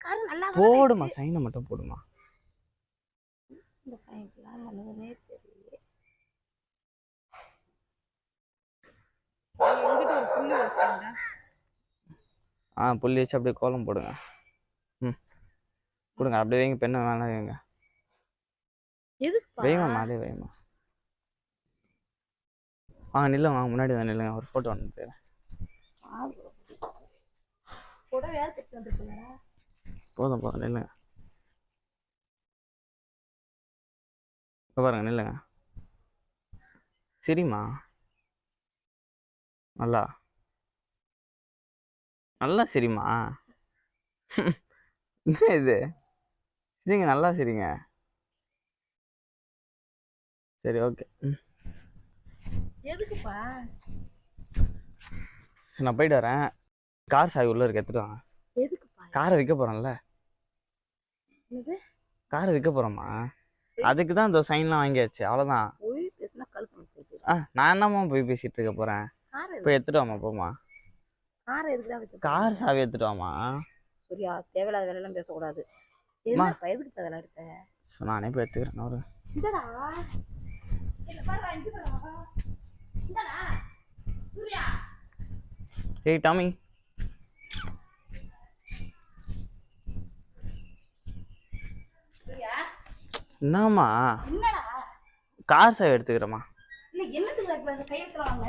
Car நல்லா போடுமா, சைனை மட்டும் போடுமா. இந்த பையன்லாம் பண்ணுதுன்னே தெரியல. எங்கிட்ட ஒரு புள்ளி வச்சுக்கோங்க. புள்ளி வச்சு அப்படியே கோலம் போடுங்க. கொடுங்க அப்படியே வைங்க, பெண்ணை வேணாம் வைங்க. எதுக்கு வைமா, அதே வைமா. நில்லுங்க, வாங்க முன்னாடி தான் நில்லுங்க, ஒரு ஃபோட்டோ ஒன்று போயிடுறேன். போதும் போதும், நில்லுங்க. பாருங்க, நில்லுங்க. சரிம்மா, நல்லா நல்லா சரிம்மா. என்ன இது, சரிங்க, நல்லா சரிங்க. சரி, ஓகே. எதுக்குப்பா? சரி, நான் போயிட்டு வரேன். கார் சாவி உள்ள இருக்க, எடுத்துட்டு வாங்க. எதுக்குப்பா? காரை விற்க போறேன்ல. காரை விற்க போறோமா, அதுக்கு தான் இந்த சைன்லாம் வாங்கியாச்சு, அவ்வளோதான். நான் என்னம்மா போய் பேசிட்டு இருக்க போறேன். போய் எடுத்துட்டு வாமா, போமா. கார் சாவி எடுத்துட்டு வாமா. சரியா, தேவையில்லாத வேலையெல்லாம் பேசக்கூடாது. எதுக்கு அதெல்லாம் எடுத்த? நானே போய் எடுத்துக்கிறேன். ஒரு ஏய் டாமி, என்னம்மா? கார் சாவி எடுத்துக்கிறேம்மா. இல்ல என்னத்துக்கு கையெழுத்துறாங்க?